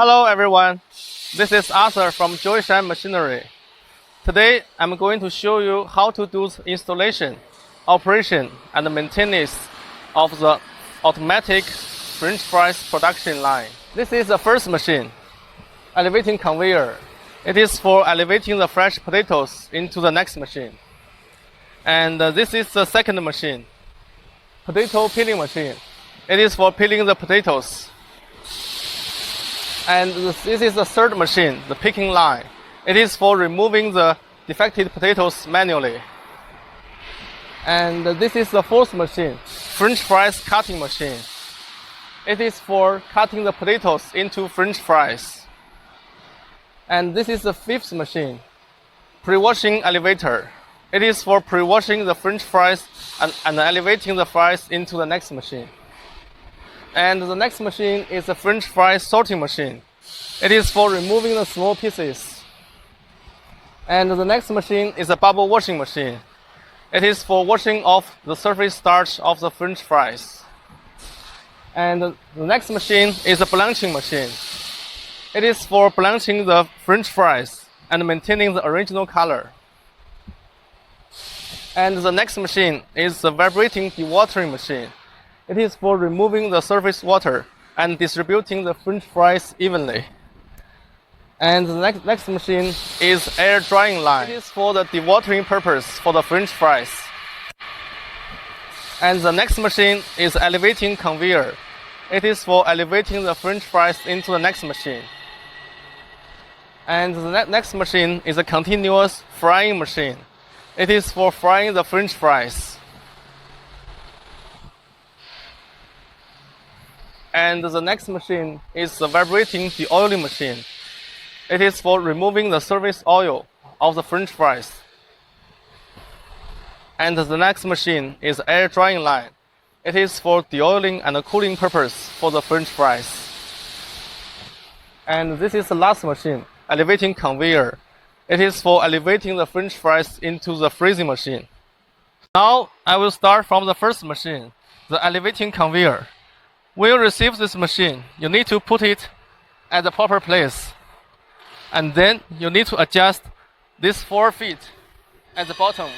Hello everyone, this is Arthur from Jany Machinery. Today I'm going to show you how to do the installation, operation and maintenance of the automatic French fries production line. This is the first machine, elevating conveyor. It is for elevating the fresh potatoes into the next machine. And this is the second machine, potato peeling machine. It is for peeling the potatoes. And this is the third machine, the picking line. It is for removing the defective potatoes manually. And this is the fourth machine, French fries cutting machine. It is for cutting the potatoes into French fries. And this is the fifth machine, pre-washing elevator. It is for pre-washing the French fries and elevating the fries into the next machine. And the next machine is a French fry sorting machine. It is for removing the small pieces. And the next machine is a bubble washing machine. It is for washing off the surface starch of the French fries. And the next machine is a blanching machine. It is for blanching the French fries and maintaining the original color. And the next machine is the vibrating dewatering machine. It is for removing the surface water and distributing the French fries evenly. And the next machine is air drying line. It is for the dewatering purpose for the French fries. And the next machine is elevating conveyor. It is for elevating the French fries into the next machine. And the next machine is a continuous frying machine. It is for frying the French fries. And the next machine is the vibrating deoiling machine. It is for removing the surface oil of the French fries. And the next machine is air drying line. It is for deoiling and cooling purpose for the French fries. And this is the last machine, elevating conveyor. It is for elevating the French fries into the freezing machine. Now I will start from the first machine, the elevating conveyor. When you receive this machine, you need to put it at the proper place. And then you need to adjust these 4 feet at the bottom.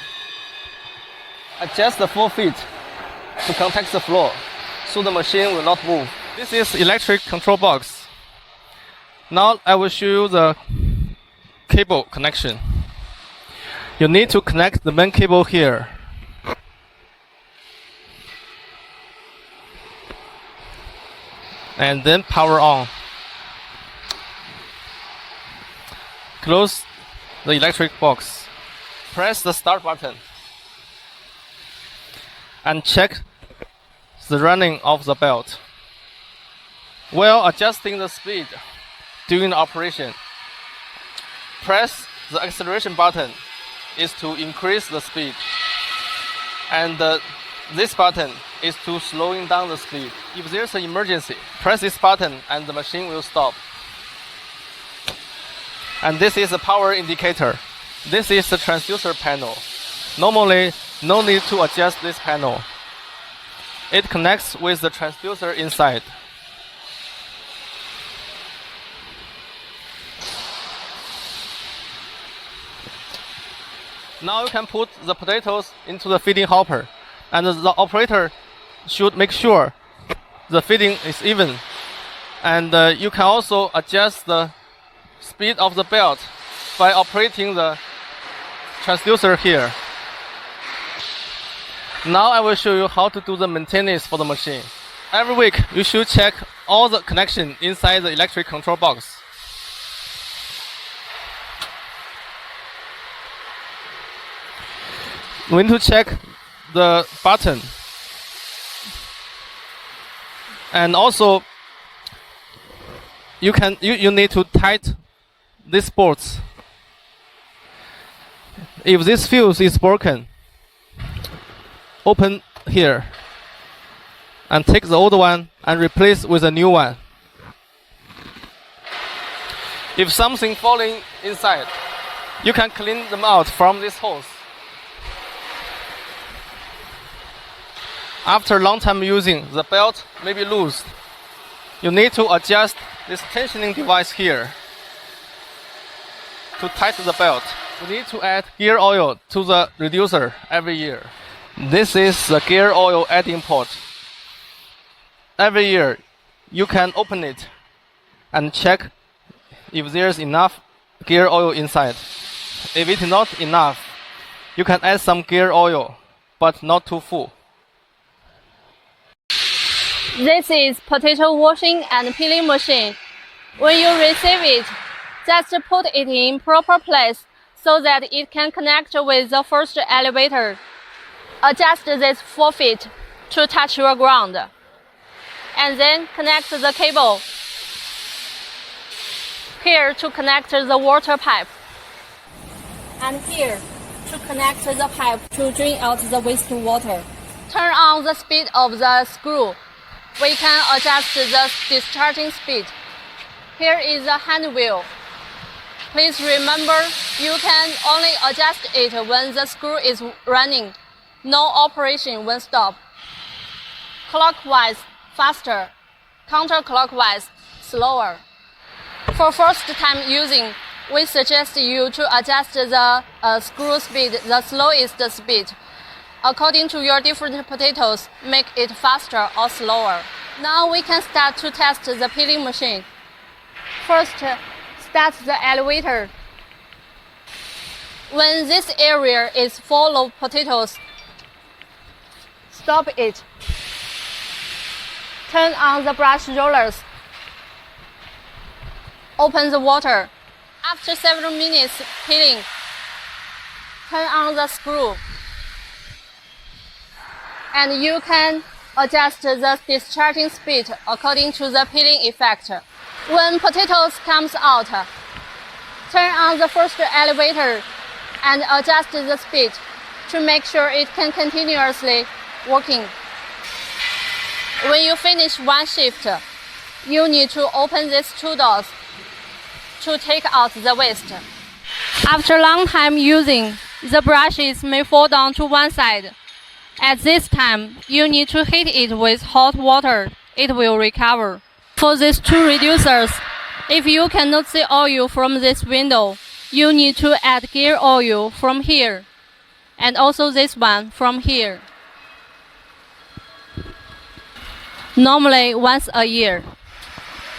Adjust the 4 feet to contact the floor, so the machine will not move. This is electric control box. Now I will show you the cable connection. You need to connect the main cable here. And then power on. Close the electric box. Press the start button. And check the running of the belt. While adjusting the speed during the operation, press the acceleration button is to increase the speed. And this button is to slowing down the speed. If there's an emergency, press this button and the machine will stop. And this is the power indicator. This is the transducer panel. Normally, no need to adjust this panel. It connects with the transducer inside. Now you can put the potatoes into the feeding hopper. And the operator should make sure the feeding is even. And you can also adjust the speed of the belt by operating the transducer here. Now I will show you how to do the maintenance for the machine. Every week you should check all the connection inside the electric control box. We need to check the button, and also you need to tighten these bolts. If this fuse is broken, open here and take the old one and replace with a new one. If something falling inside, you can clean them out from this hose. After long time using, the belt may be loose. You need to adjust this tensioning device here to tighten the belt. You need to add gear oil to the reducer every year. This is the gear oil adding port. Every year, you can open it and check if there's enough gear oil inside. If it's not enough, you can add some gear oil, but not too full. This is potato washing and peeling machine. When you receive it, just put it in proper place so that it can connect with the first elevator. Adjust this 4 feet to touch your ground. And then connect the cable here to connect the water pipe, and here to connect the pipe to drain out the wastewater. Turn on the speed of the screw. We can adjust the discharging speed. Here is the hand wheel. Please remember, you can only adjust it when the screw is running. No operation when stopped. Clockwise, faster. Counterclockwise, slower. For first time using, we suggest you to adjust the screw speed, the slowest speed. According to your different potatoes, make it faster or slower. Now we can start to test the peeling machine. First, start the elevator. When this area is full of potatoes, stop it. Turn on the brush rollers. Open the water. After several minutes peeling, turn on the screw. And you can adjust the discharging speed according to the peeling effect. When potatoes comes out, turn on the first elevator and adjust the speed to make sure it can continuously working. When you finish one shift, you need to open these 2 doors to take out the waste. After long time using, the brushes may fall down to one side. At this time, you need to heat it with hot water. It will recover. For these 2 reducers, if you cannot see oil from this window, you need to add gear oil from here, and also this one from here. Normally once a year.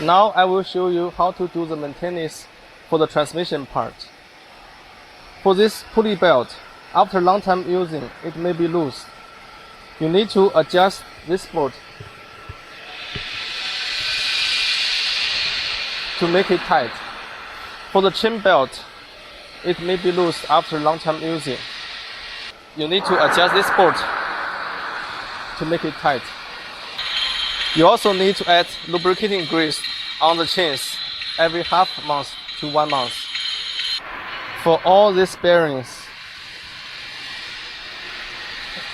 Now I will show you how to do the maintenance for the transmission part. For this pulley belt, after long time using, it may be loose. You need to adjust this bolt to make it tight. For the chain belt, it may be loose after long time using. You need to adjust this bolt to make it tight. You also need to add lubricating grease on the chains every half month to 1 month. For all these bearings,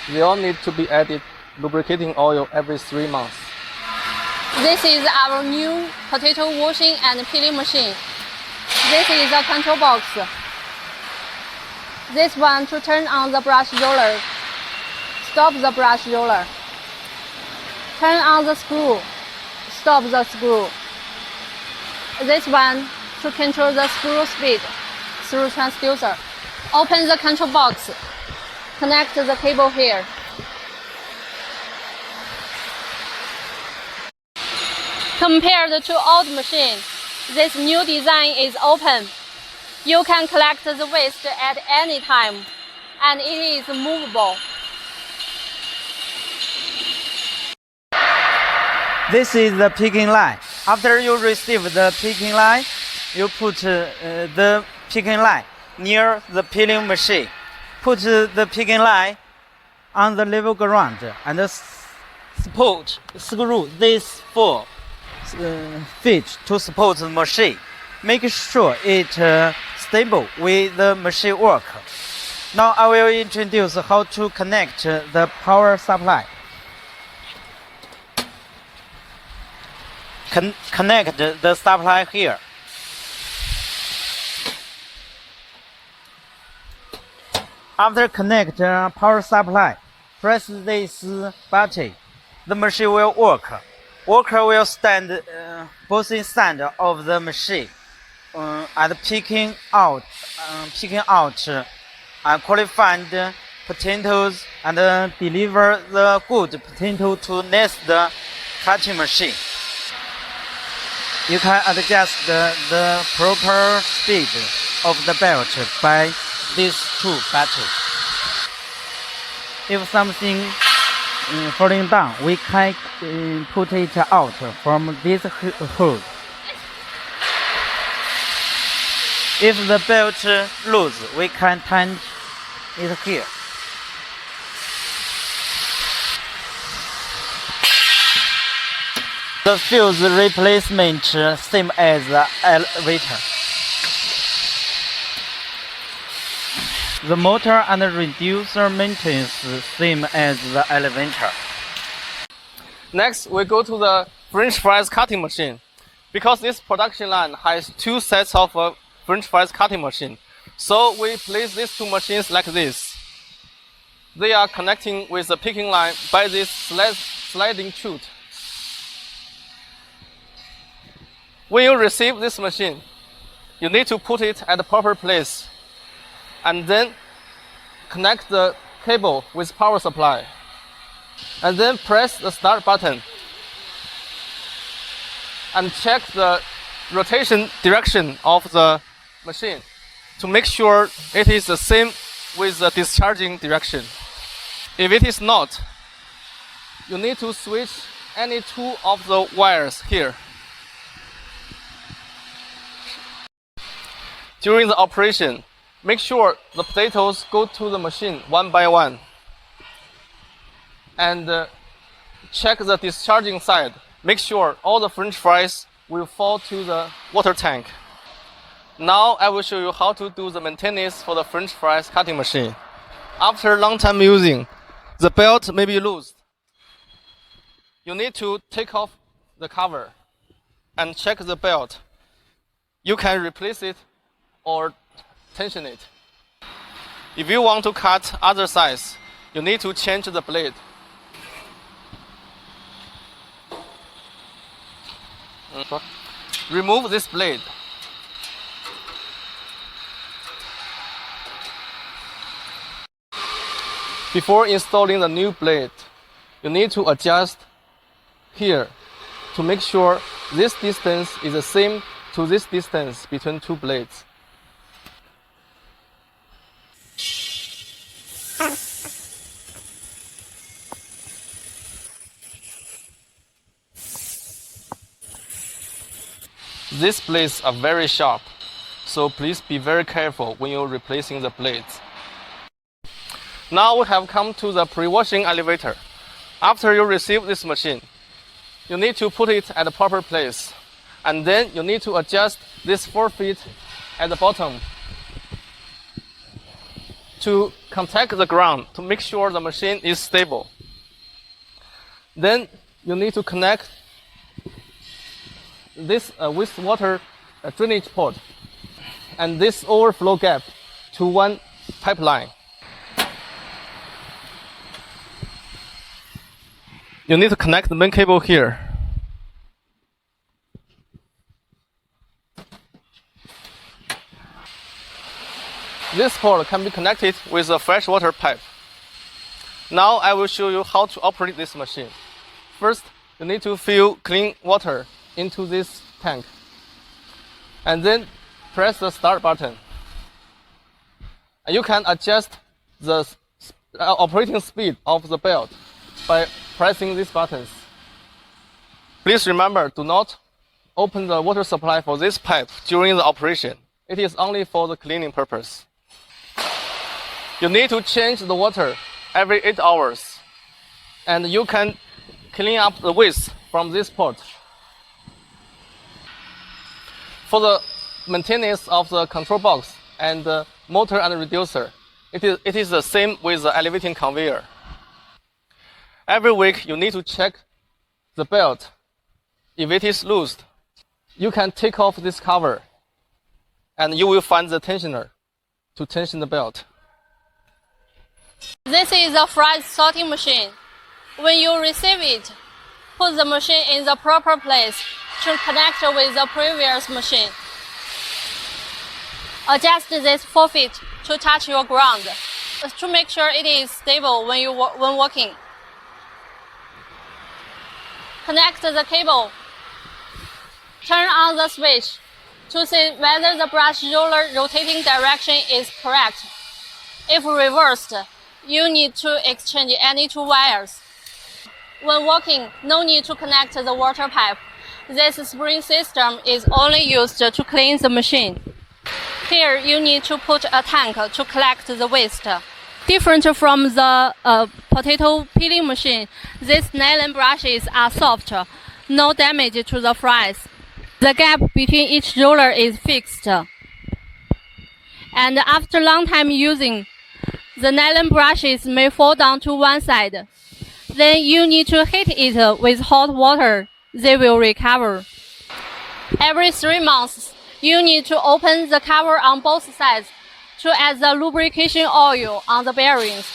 they all need to be added lubricating oil every 3 months. This is our new potato washing and peeling machine. This is the control box. This one to turn on the brush roller. Stop the brush roller. Turn on the screw. Stop the screw. This one to control the screw speed through transducer. Open the control box. Connect the cable here. Compared to old machine, this new design is open. You can collect the waste at any time, and it is movable. This is the picking line. After you receive the picking line, you put the picking line near the peeling machine. Put the picking line on the level ground and screw this 4 feet to support the machine. Make sure it stable with the machine work. Now I will introduce how to connect the power supply. Connect the supply here. After connect power supply, press this button. The machine will work. Worker will stand both inside of the machine and picking out qualified potatoes and deliver the good potato to next cutting machine. You can adjust the proper speed of the belt by these two buttons. If something falling down, we can put it out from this hood. If the belt loose, we can tighten it here. The fuse replacement same as the elevator. The motor and reducer maintenance same as the elevator. Next, we go to the French fries cutting machine. Because this production line has two sets of French fries cutting machine, so we place these two machines like this. They are connecting with the picking line by this sliding chute. When you receive this machine, you need to put it at the proper place and then connect the cable with power supply and then press the start button and check the rotation direction of the machine to make sure it is the same with the discharging direction. If it is not, you need to switch any two of the wires here. During the operation, make sure the potatoes go to the machine one by one and check the discharging side. Make sure all the French fries will fall to the water tank. Now I will show you how to do the maintenance for the French fries cutting machine. After a long time using, the belt may be loose. You need to take off the cover and check the belt. You can replace it or tension it. If you want to cut other sides, you need to change the blade. Remove this blade. Before installing the new blade, you need to adjust here to make sure this distance is the same to this distance between two blades. These blades are very sharp, so please be very careful when you're replacing the blades. Now we have come to the pre-washing elevator. After you receive this machine, you need to put it at the proper place, and then you need to adjust this 4 feet at the bottom to contact the ground to make sure the machine is stable. Then you need to connect this wastewater drainage port and this overflow gap to one pipeline. You need to connect the main cable here. This port can be connected with a freshwater pipe. Now I will show you how to operate this machine. First, you need to fill clean water into this tank and then press the start button. And you can adjust the operating speed of the belt by pressing these buttons. Please remember, do not open the water supply for this pipe during the operation. It is only for the cleaning purpose. You need to change the water every 8 hours, and you can clean up the waste from this port. For the maintenance of the control box and the motor and reducer, it is the same with the elevating conveyor. Every week, you need to check the belt. If it is loose, you can take off this cover, and you will find the tensioner to tension the belt. This is a fries sorting machine. When you receive it, Put the machine in the proper place to connect with the previous machine. Adjust this forefeet to touch your ground to make sure it is stable when walking. Connect the cable. Turn on the switch to see whether the brush roller rotating direction is correct. If reversed, you need to exchange any two wires. When walking, no need to connect the water pipe. This spring system is only used to clean the machine. Here, you need to put a tank to collect the waste. Different from the potato peeling machine, these nylon brushes are soft, no damage to the fries. The gap between each roller is fixed. And after long time using, the nylon brushes may fall down to one side. Then you need to heat it with hot water. They will recover. Every 3 months, you need to open the cover on both sides to add the lubrication oil on the bearings.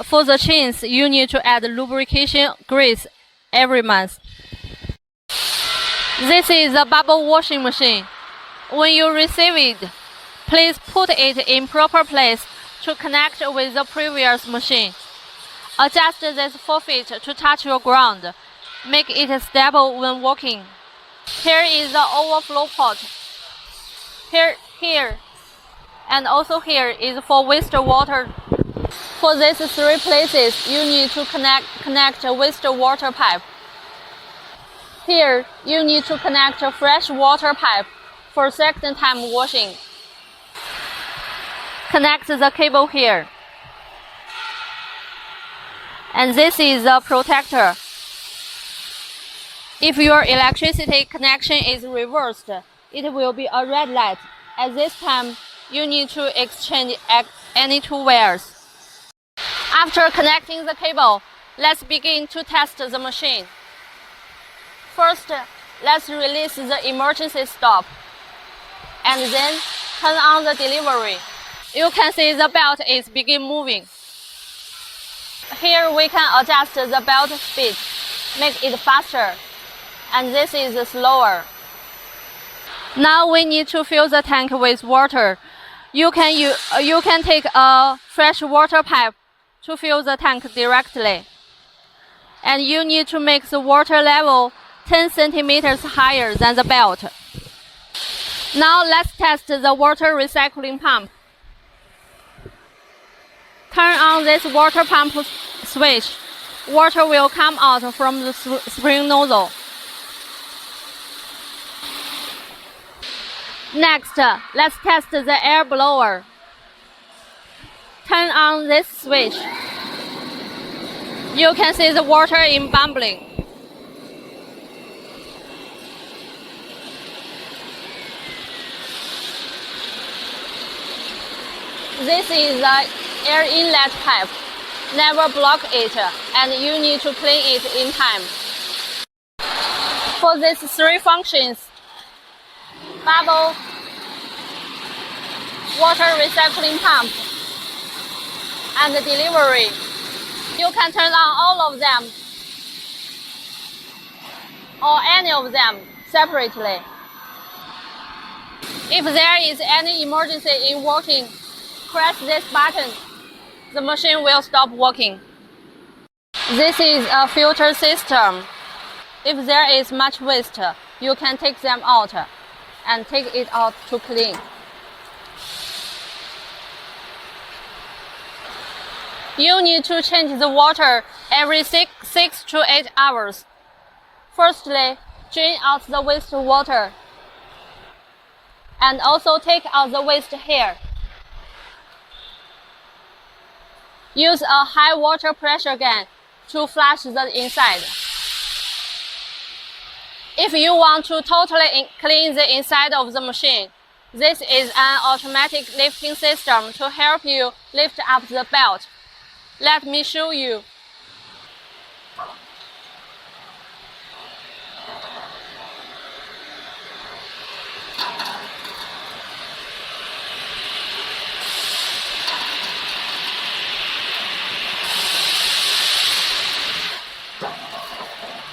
For the chains, you need to add lubrication grease every month. This is a bubble washing machine. When you receive it, please put it in proper place to connect with the previous machine. Adjust this forefeet to touch your ground. Make it stable when walking. Here is the overflow pot. Here, and also here is for wastewater. For these 3 places, you need to connect a wastewater pipe. Here, you need to connect a fresh water pipe for second time washing. Connect the cable here. And this is the protector. If your electricity connection is reversed, it will be a red light. At this time, you need to exchange any two wires. After connecting the cable, let's begin to test the machine. First, let's release the emergency stop, and then turn on the delivery. You can see the belt is begin moving. Here we can adjust the belt speed, make it faster, and this is slower. Now we need to fill the tank with water. You can take a fresh water pipe to fill the tank directly. And you need to make the water level 10 centimeters higher than the belt. Now let's test the water recycling pump. Turn on this water pump switch. Water will come out from the spring nozzle. Next, let's test the air blower. Turn on this switch. You can see the water in bubbling. This is the air inlet pipe. Never block it, and you need to clean it in time. For these 3 functions, bubble, water recycling pump, and delivery, you can turn on all of them or any of them separately. If there is any emergency in working, press this button. The machine will stop working. This is a filter system. If there is much waste, you can take them out and take it out to clean. You need to change the water every 6 to 8 hours. Firstly, drain out the waste water and also take out the waste here. Use a high water pressure gun to flush the inside. If you want to totally clean the inside of the machine, this is an automatic lifting system to help you lift up the belt. Let me show you.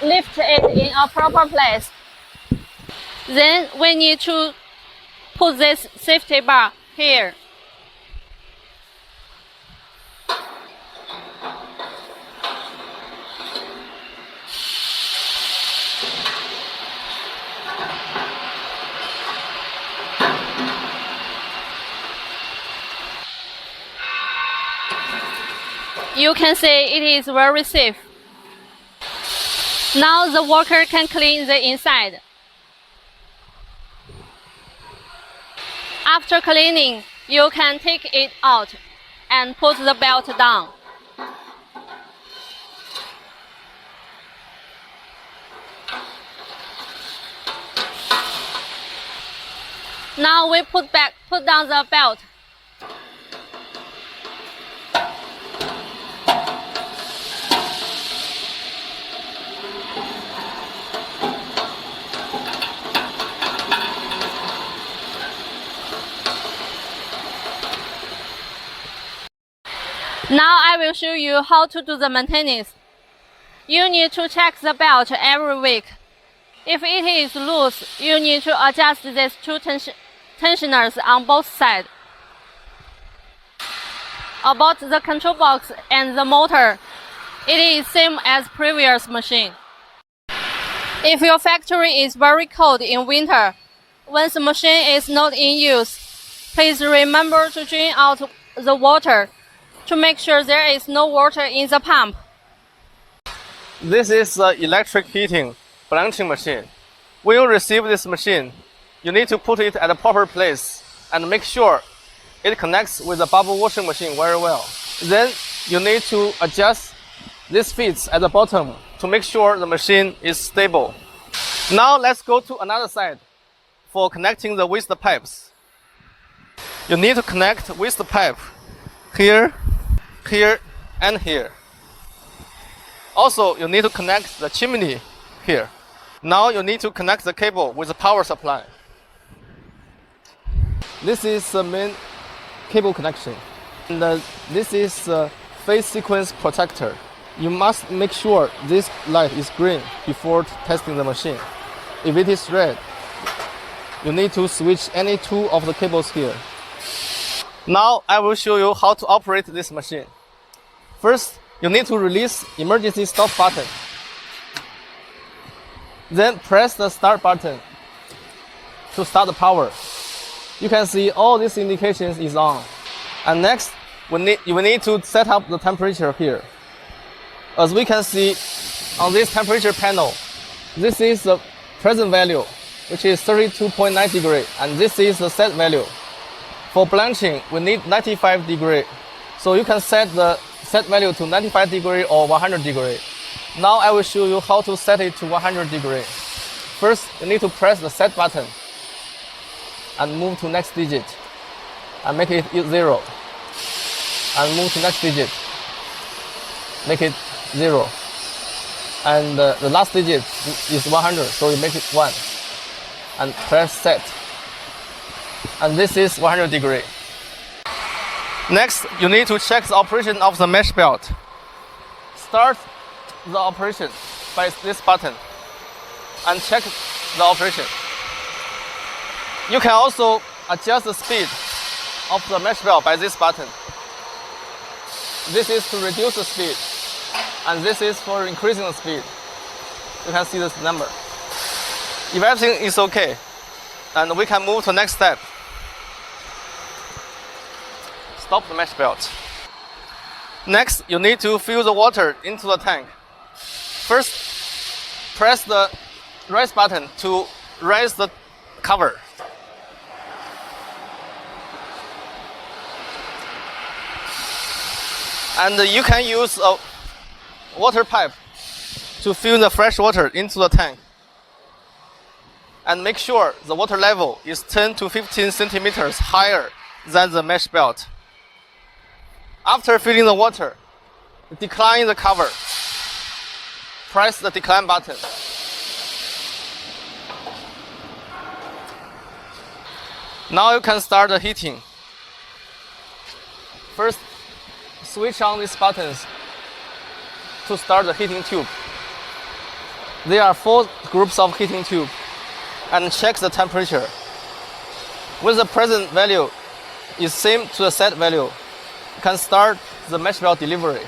Lift in a proper place. Then we need to put this safety bar here. You can see it is very safe. Now the worker can clean the inside. After cleaning, you can take it out and put the belt down. Now we put down the belt. Now I will show you how to do the maintenance. You need to check the belt every week. If it is loose, you need to adjust these two tensioners on both sides. About the control box and the motor, it is same as previous machine. If your factory is very cold in winter, when the machine is not in use, please remember to drain out the water to make sure there is no water in the pump. This is the electric heating blanching machine. When you receive this machine, you need to put it at a proper place and make sure it connects with the bubble washing machine very well. Then you need to adjust these feet at the bottom to make sure the machine is stable. Now let's go to another side for connecting the waste pipes. You need to connect waste pipe here, here, and here. Also, you need to connect the chimney here. Now you need to connect the cable with the power supply. This is the main cable connection. And this is the phase sequence protector. You must make sure this light is green before testing the machine. If it is red, you need to switch any two of the cables here. Now I will show you how to operate this machine. First, you need to release emergency stop button. Then press the start button to start the power. You can see all these indications is on. And next, you will need to set up the temperature here. As we can see on this temperature panel, this is the present value, which is 32.9 degrees, and this is the set value. For blanching, we need 95 degrees. So you can set the set value to 95 degrees or 100 degrees. Now I will show you how to set it to 100 degrees. First, you need to press the set button and move to next digit and make it 0. And move to next digit, make it 0. And the last digit is 100, so you make it 1. And press set. And this is 100 degrees. Next, you need to check the operation of the mesh belt. Start the operation by this button and check the operation. You can also adjust the speed of the mesh belt by this button. This is to reduce the speed, and this is for increasing the speed. You can see this number. If everything is okay, then we can move to the next step. Stop the mesh belt. Next, you need to fill the water into the tank. First, press the raise button to raise the cover. And you can use a water pipe to fill the fresh water into the tank. And make sure the water level is 10 to 15 centimeters higher than the mesh belt. After filling the water, decline the cover. Press the decline button. Now you can start the heating. First, switch on these buttons to start the heating tube. There are 4 groups of heating tube and check the temperature. When the present value is same to the set value, you can start the mash belt delivery.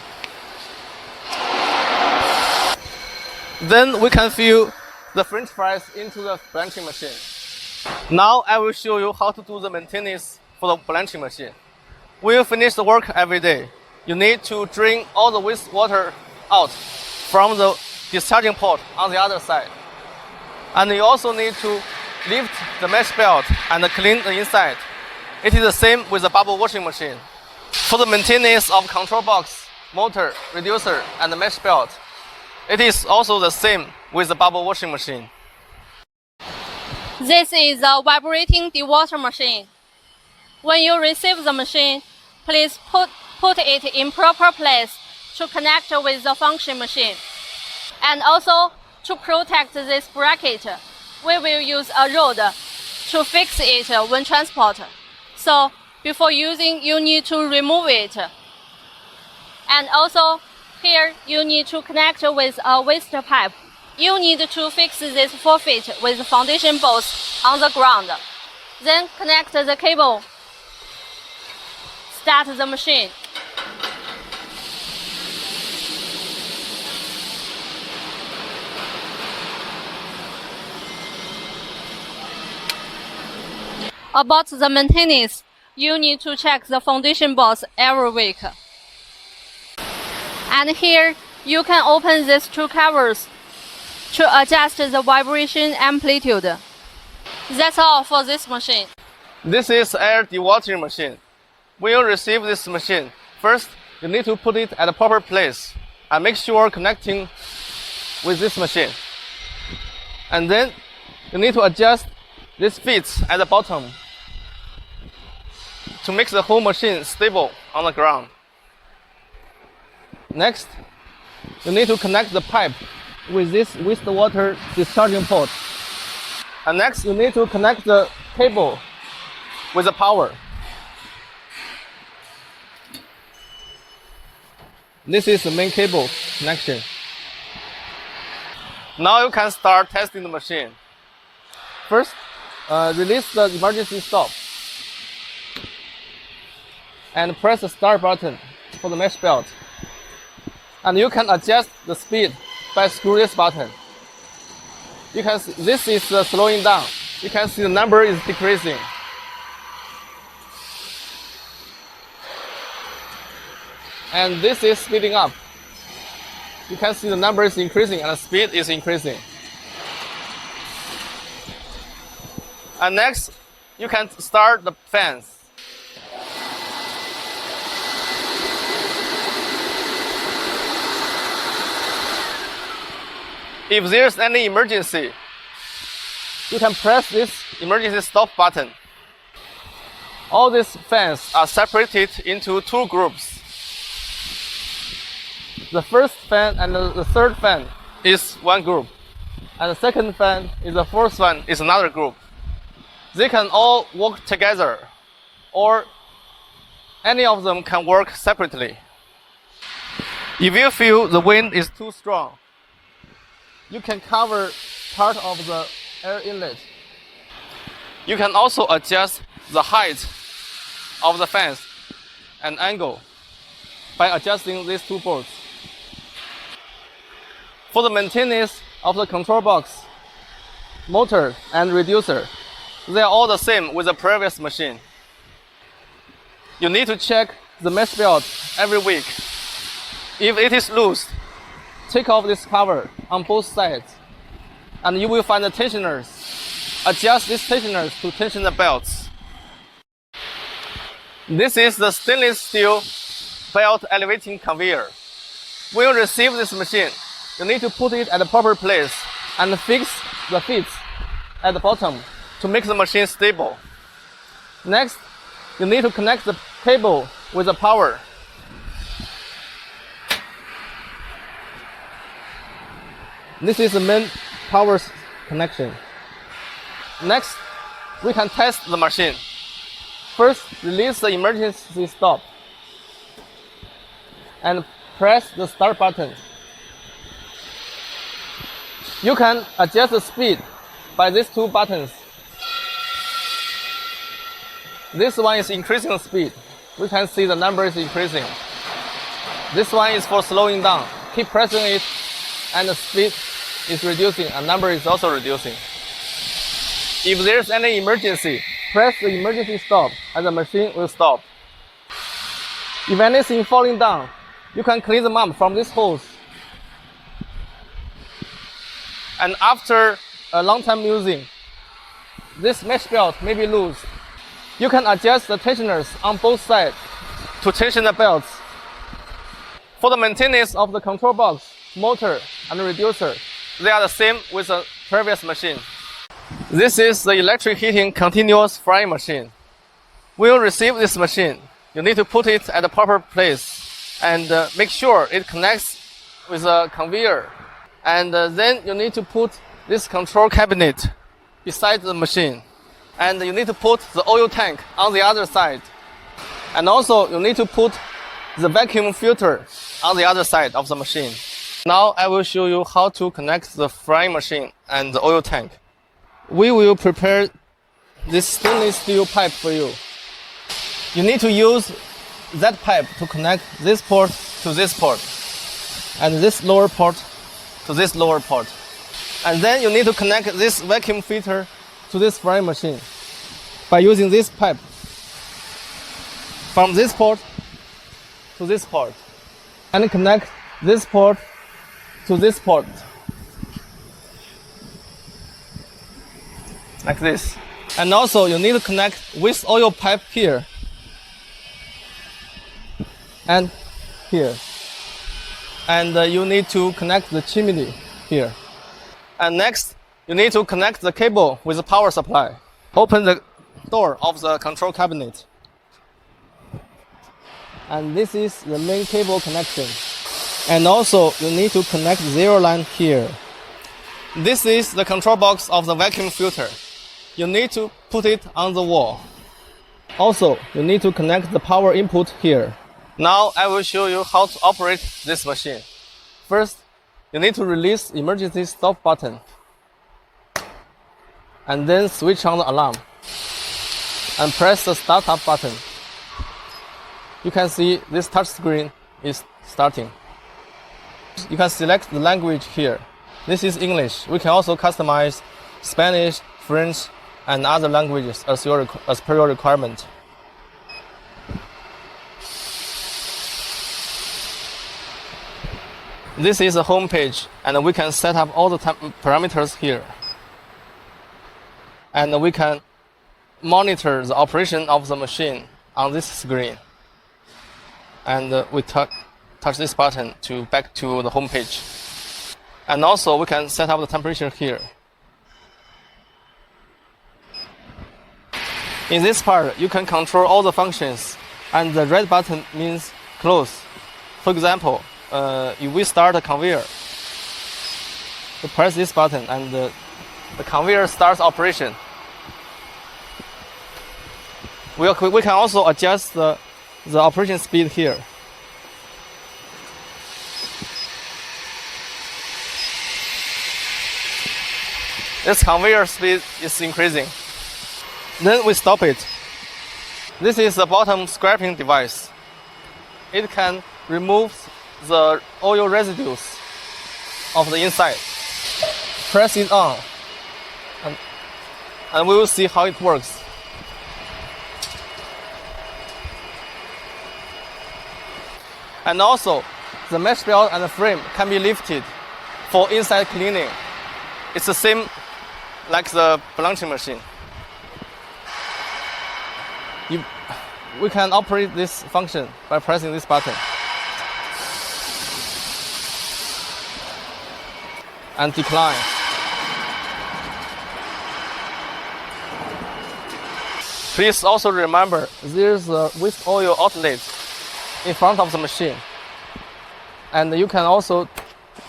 Then we can fill the French fries into the blanching machine. Now I will show you how to do the maintenance for the blanching machine. When you finish the work every day, you need to drain all the wastewater out from the discharging port on the other side. And you also need to lift the mash belt and clean the inside. It is the same with the bubble washing machine. For the maintenance of control box, motor, reducer, and the mash belt, it is also the same with the bubble washing machine. This is a vibrating dewater machine. When you receive the machine, please put it in proper place to connect with the function machine. And also, to protect this bracket, we will use a rod to fix it when transported. So, before using, you need to remove it. And also, here you need to connect with a waste pipe. You need to fix this 4 feet with foundation bolts on the ground. Then connect the cable. Start the machine. About the maintenance, you need to check the foundation bolts every week. And here, you can open these 2 covers to adjust the vibration amplitude. That's all for this machine. This is air dewatering machine. When you receive this machine, first you need to put it at a proper place and make sure connecting with this machine. And then you need to adjust these feet at the bottom to make the whole machine stable on the ground. Next, you need to connect the pipe with this wastewater discharging port. And next, you need to connect the cable with the power. This is the main cable connection. Now you can start testing the machine. First, release the emergency stop and press the start button for the mash belt. And you can adjust the speed by screwing this button. You can see this is slowing down. You can see the number is decreasing. And this is speeding up. You can see the number is increasing and the speed is increasing. And next, you can start the fans. If there's any emergency, you can press this emergency stop button. All these fans are separated into 2 groups. The first fan and the third fan is one group, and the second fan is the fourth one is another group. They can all work together, or any of them can work separately. If you feel the wind is too strong, you can cover part of the air inlet. You can also adjust the height of the fans and angle by adjusting these 2 bolts. For the maintenance of the control box, motor, and reducer, they are all the same with the previous machine. You need to check the mesh belt every week. If it is loose, take off this cover on both sides, and you will find the tensioners. Adjust these tensioners to tension the belts. This is the stainless steel belt elevating conveyor. When you receive this machine, you need to put it at the proper place and fix the feet at the bottom to make the machine stable. Next, you need to connect the cable with the power. This is the main power connection. Next, we can test the machine. First, release the emergency stop and press the start button. You can adjust the speed by these two buttons. This one is increasing the speed. We can see the number is increasing. This one is for slowing down. Keep pressing it and the speed is reducing and number is also reducing. If there's any emergency, press the emergency stop and the machine will stop. If anything falling down, you can clean them up from this hose. And after a long time using, this mesh belt may be loose. You can adjust the tensioners on both sides to tension the belts. For the maintenance of the control box, motor, and reducer, they are the same with the previous machine. This is the electric heating continuous frying machine. When you receive this machine, you need to put it at the proper place and make sure it connects with a conveyor. And then you need to put this control cabinet beside the machine. And you need to put the oil tank on the other side. And also you need to put the vacuum filter on the other side of the machine. Now I will show you how to connect the frying machine and the oil tank. We will prepare this stainless steel pipe for you. You need to use that pipe to connect this port to this port and this lower port to this lower port. And then you need to connect this vacuum filter to this frying machine by using this pipe from this port to this port and connect this port to this port like this. And also you need to connect with oil pipe here and here. And you need to connect the chimney here. And next, you need to connect the cable with the power supply. Open the door of the control cabinet. And this is the main cable connection. And also, you need to connect zero line here. This is the control box of the vacuum filter. You need to put it on the wall. Also, you need to connect the power input here. Now I will show you how to operate this machine. First, you need to release emergency stop button and then switch on the alarm and press the startup button. You can see this touch screen is starting. You can select the language here. This is English. We can also customize Spanish, French, and other languages as per your requirement. This is the home page, and we can set up all the parameters here. And we can monitor the operation of the machine on this screen. And we touch this button to back to the home page. And also we can set up the temperature here. In this part, you can control all the functions, and the red button means close. For example, if we start a conveyor, you press this button and the conveyor starts operation. We can also adjust the operation speed here. This conveyor speed is increasing. Then we stop it. This is the bottom scraping device. It can remove the oil residues of the inside. Press it on and we will see how it works. And also, the mesh belt and the frame can be lifted for inside cleaning. It's the same like the blanching machine. We can operate this function by pressing this button and decline. Please also remember there's a waste oil outlet in front of the machine, and you can also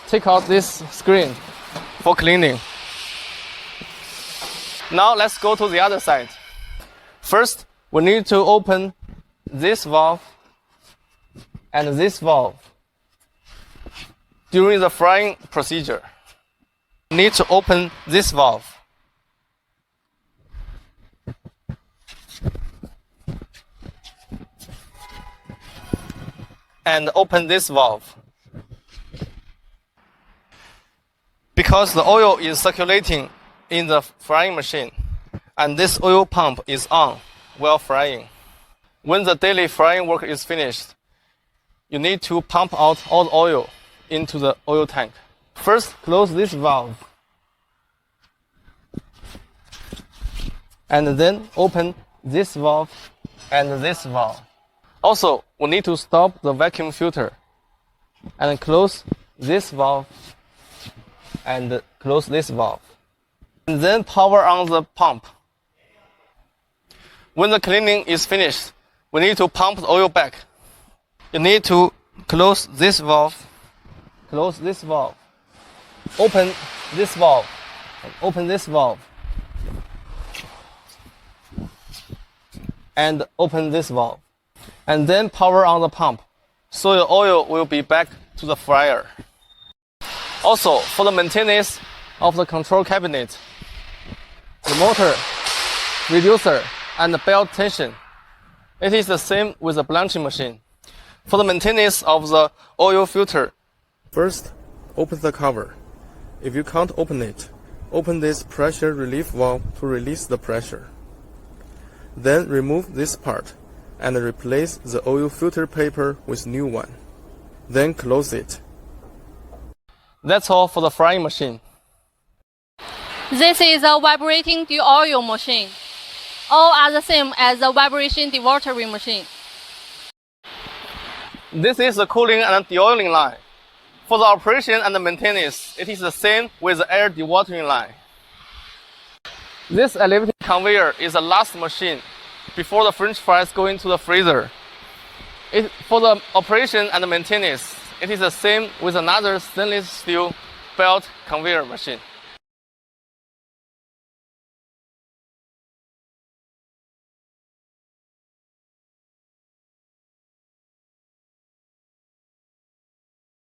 take out this screen for cleaning. Now let's go to the other side. First, we need to open this valve and this valve during the frying procedure. need to open this valve. And open this valve. Because the oil is circulating in the frying machine, and this oil pump is on while frying. When the daily frying work is finished, you need to pump out all the oil into the oil tank. First, close this valve. And then open this valve and this valve. Also, we need to stop the vacuum filter and close this valve and close this valve. And then power on the pump. When the cleaning is finished, we need to pump the oil back. You need to close this valve, close this valve, open this valve, and open this valve, and open this valve. And then power on the pump, so your oil will be back to the fryer. Also, for the maintenance of the control cabinet, the motor, reducer, and the belt tension, it is the same with the blanching machine. For the maintenance of the oil filter, first, open the cover. If you can't open it, open this pressure relief valve to release the pressure. Then remove this part and replace the oil filter paper with new one. Then close it. That's all for the frying machine. This is a vibrating de-oil machine. All are the same as the vibration dewatering machine. This is the cooling and de-oiling line. For the operation and the maintenance, it is the same with the air dewatering line. This elevated conveyor is the last machine before the French fries go into the freezer. For the operation and the maintenance, it is the same with another stainless steel belt conveyor machine.